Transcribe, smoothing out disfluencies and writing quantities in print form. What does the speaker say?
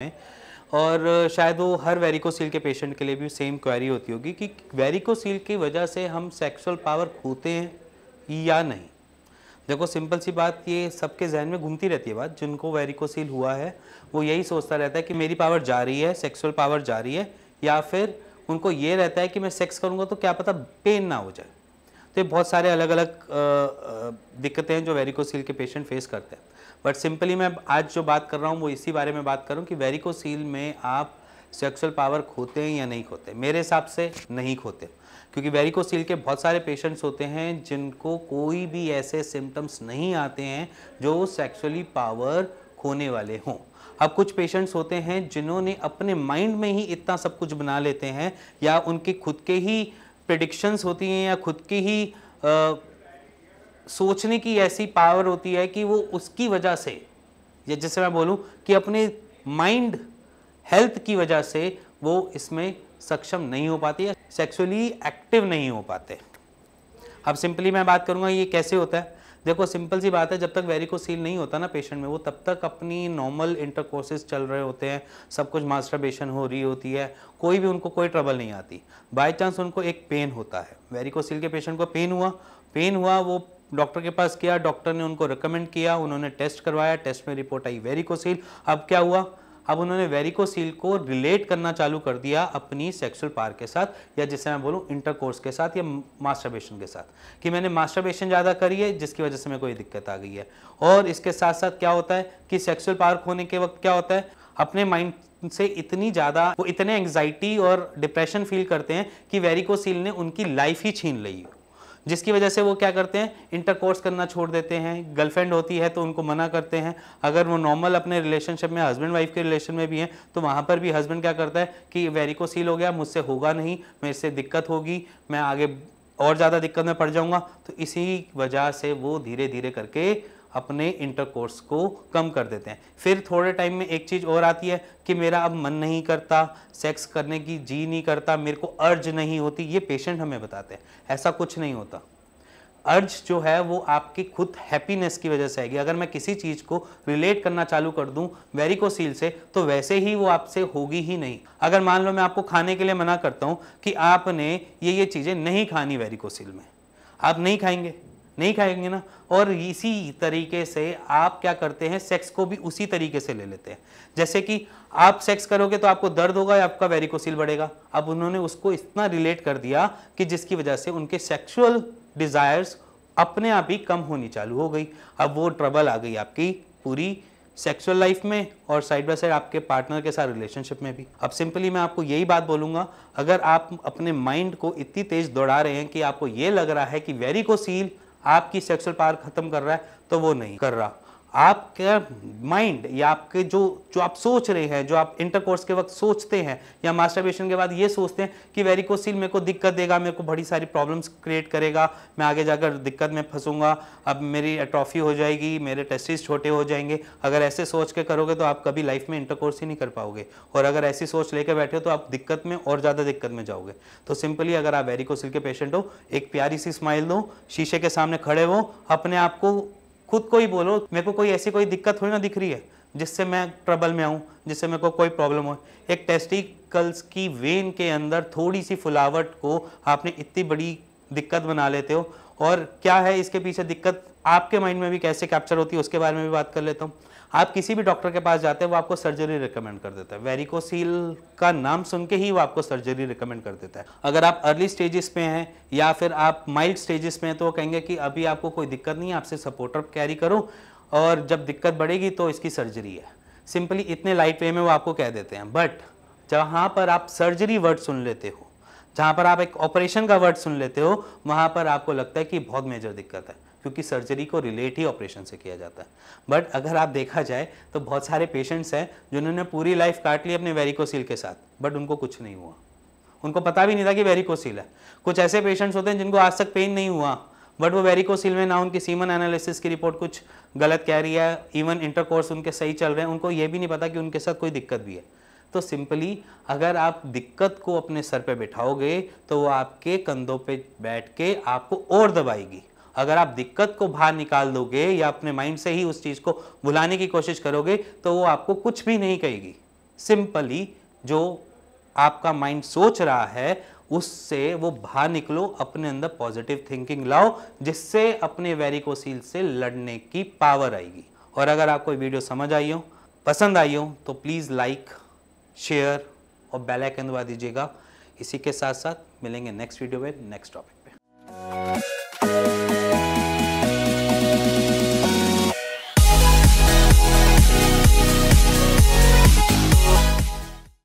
में। और शायद वो हर वेरिकोसील के पेशेंट के लिए भी सेम क्वेरी होती होगी कि वेरिकोसील की वजह से हम सेक्सुअल पावर खोते हैं या नहीं। देखो सिंपल सी बात, ये सबके जहन में घूमती रहती है बात। जिनको वेरिकोसील हुआ है वो यही सोचता रहता है कि मेरी पावर जा रही है, सेक्सुअल पावर जा रही है, या फिर उनको ये रहता है कि मैं सेक्स करूँगा तो क्या पता पेन ना हो जाए। तो ये बहुत सारे अलग अलग दिक्कतें हैं जो वेरिकोसील के पेशेंट फेस करते हैं। बट सिंपली मैं आज जो बात कर रहा हूँ वो इसी बारे में बात करूँ कि वेरिकोसील में आप सेक्सुअल पावर खोते हैं या नहीं खोते। मेरे हिसाब से नहीं खोते, क्योंकि वेरिकोसील के बहुत सारे पेशेंट्स होते हैं जिनको कोई भी ऐसे सिम्टम्स नहीं आते हैं जो सेक्सुअली पावर खोने वाले हों। अब कुछ पेशेंट्स होते हैं जिन्होंने अपने माइंड में ही इतना सब कुछ बना लेते हैं, या उनके खुद के ही प्रेडिक्शंस होती हैं, या खुद की ही सोचने की ऐसी पावर होती है कि वो उसकी वजह से, या जैसे मैं बोलूं कि अपने माइंड हेल्थ की वजह से वो इसमें सक्षम नहीं हो पाती है, सेक्सुअली एक्टिव नहीं हो पाते। अब सिंपली मैं बात करूंगा ये कैसे होता है। देखो सिंपल सी बात है, जब तक वेरिकोसील नहीं होता ना पेशेंट में, वो तब तक अपनी नॉर्मल इंटरकोर्सेस चल रहे होते हैं, सब कुछ मास्टरबेशन हो रही होती है, कोई भी उनको कोई ट्रबल नहीं आती। बाय चांस उनको एक पेन होता है, वेरिकोसील के पेशेंट को पेन हुआ, वो डॉक्टर के पास गया, डॉक्टर ने उनको रिकमेंड किया, उन्होंने टेस्ट करवाया, टेस्ट में रिपोर्ट आई वेरिकोसील। अब क्या हुआ, अब उन्होंने वेरिकोसील को रिलेट करना चालू कर दिया अपनी सेक्सुअल पावर के साथ, या जिसे मैं बोलूँ इंटरकोर्स के साथ या मास्टरबेशन के साथ, कि मैंने मास्टरबेशन ज़्यादा करी है जिसकी वजह से मेरे को ये दिक्कत आ गई है। और इसके साथ साथ क्या होता है कि सेक्सुअल पावर खोने के वक्त क्या होता है, अपने माइंड से इतनी ज़्यादा वो इतने एंग्जाइटी और डिप्रेशन फील करते हैं कि वेरिकोसील ने उनकी लाइफ ही छीन ली, जिसकी वजह से वो क्या करते हैं, इंटरकोर्स करना छोड़ देते हैं। गर्लफ्रेंड होती है तो उनको मना करते हैं। अगर वो नॉर्मल अपने रिलेशनशिप में हस्बैंड वाइफ के रिलेशन में भी हैं तो वहाँ पर भी हस्बैंड क्या करता है कि वेरिकोसील हो गया, मुझसे होगा नहीं, मेरे से दिक्कत होगी, मैं आगे और ज़्यादा दिक्कत में पड़ जाऊँगा। तो इसी वजह से वो धीरे धीरे करके अपने इंटरकोर्स को कम कर देते हैं। फिर थोड़े टाइम में एक चीज़ और आती है कि मेरा अब मन नहीं करता, सेक्स करने की जी नहीं करता, मेरे को अर्ज नहीं होती। ये पेशेंट हमें बताते हैं, ऐसा कुछ नहीं होता। अर्ज जो है वो आपकी खुद हैप्पीनेस की वजह से आएगी। अगर मैं किसी चीज़ को रिलेट करना चालू कर दूं वेरिकोसील से, तो वैसे ही वो आपसे होगी ही नहीं। अगर मान लो मैं आपको खाने के लिए मना करता हूं कि आपने ये चीज़ें नहीं खानी वेरिकोसील में, आप नहीं खाएंगे ना। और इसी तरीके से आप क्या करते हैं, सेक्स को भी उसी तरीके से ले लेते हैं। जैसे कि आप सेक्स करोगे तो आपको दर्द होगा या आपका वेरिकोसील बढ़ेगा। अब उन्होंने उसको इतना रिलेट कर दिया कि जिसकी वजह से उनके सेक्सुअल डिजायर्स अपने आप ही कम होनी चालू हो गई। अब वो ट्रबल आ गई आपकी पूरी सेक्सुअल लाइफ में और साइड बाय साइड आपके पार्टनर के साथ रिलेशनशिप में भी। अब सिंपली मैं आपको यही बात बोलूंगा, अगर आप अपने माइंड को इतनी तेज दौड़ा रहे हैं कि आपको ये लग रहा है कि वेरिकोसील आपकी सेक्सुअल पावर खत्म कर रहा है, तो वो नहीं कर रहा। आपका माइंड या आपके जो आप सोच रहे हैं, जो आप इंटरकोर्स के वक्त सोचते हैं या मास्टरबेशन के बाद ये सोचते हैं कि वेरिकोसील मेरे को दिक्कत देगा, मेरे को बड़ी सारी प्रॉब्लम्स क्रिएट करेगा, मैं आगे जाकर दिक्कत में फंसूंगा, अब मेरी एट्रोफी हो जाएगी, मेरे टेस्टिस छोटे हो जाएंगे। अगर ऐसे सोच के करोगे तो आप कभी लाइफ में इंटरकोर्स ही नहीं कर पाओगे, और अगर ऐसी सोच लेकर बैठे हो तो आप दिक्कत में और ज़्यादा दिक्कत में जाओगे। तो सिंपली अगर आप वेरिकोसील के पेशेंट हो, एक प्यारी सी स्माइल दो, शीशे के सामने खड़े हो, अपने आप को खुद को ही बोलो मेरे को कोई ऐसी कोई दिक्कत थोड़ी ना दिख रही है जिससे मैं ट्रबल में आऊँ, जिससे मेरे को कोई प्रॉब्लम हो। एक टेस्टिकल्स की वेन के अंदर थोड़ी सी फुलावट को आपने इतनी बड़ी दिक्कत बना लेते हो। और क्या है इसके पीछे दिक्कत आपके माइंड में भी कैसे कैप्चर होती है उसके बारे में भी बात कर लेता हूँ। आप किसी भी डॉक्टर के पास जाते हैं वो आपको सर्जरी रिकमेंड कर देता है, वेरिकोसील का नाम सुन के ही वो आपको सर्जरी रिकमेंड कर देता है। अगर आप अर्ली स्टेजेस पे हैं या फिर आप माइल्ड स्टेजेस में हैं तो वो कहेंगे कि अभी आपको कोई दिक्कत नहीं है, आपसे सपोर्टर कैरी करो, और जब दिक्कत बढ़ेगी तो इसकी सर्जरी है। सिंपली इतने लाइट वे में वो आपको कह देते हैं। बट जहाँ पर आप सर्जरी वर्ड सुन लेते हो, जहाँ पर आप एक ऑपरेशन का वर्ड सुन लेते हो, वहाँ पर आपको लगता है कि बहुत मेजर दिक्कत है, क्योंकि सर्जरी को रिलेट ही ऑपरेशन से किया जाता है। बट अगर आप देखा जाए तो बहुत सारे पेशेंट्स हैं जिन्होंने पूरी लाइफ काट ली अपने वेरिकोसील के साथ, बट उनको कुछ नहीं हुआ, उनको पता भी नहीं था कि वेरिकोसील है। कुछ ऐसे पेशेंट्स होते हैं जिनको आज तक पेन नहीं हुआ, बट वो वेरिकोसील में ना उनकी सीमन एनालिसिस की रिपोर्ट कुछ गलत कह रही है, इवन इंटरकोर्स उनके सही चल रहे हैं, उनको ये भी नहीं पता कि उनके साथ कोई दिक्कत भी है। तो सिंपली अगर आप दिक्कत को अपने सर पे बिठाओगे तो वो आपके कंधों पे बैठ के आपको और दबाएगी। अगर आप दिक्कत को बाहर निकाल दोगे या अपने माइंड से ही उस चीज़ को भुलाने की कोशिश करोगे तो वो आपको कुछ भी नहीं कहेगी। सिंपली जो आपका माइंड सोच रहा है उससे वो बाहर निकलो, अपने अंदर पॉजिटिव थिंकिंग लाओ, जिससे अपने वेरिकोसील से लड़ने की पावर आएगी। और अगर आपको वीडियो समझ आई हो, पसंद आई हो, तो प्लीज़ लाइक, शेयर और बेल आइकन दबा दीजिएगा। इसी के साथ साथ मिलेंगे नेक्स्ट वीडियो में नेक्स्ट टॉपिक पे।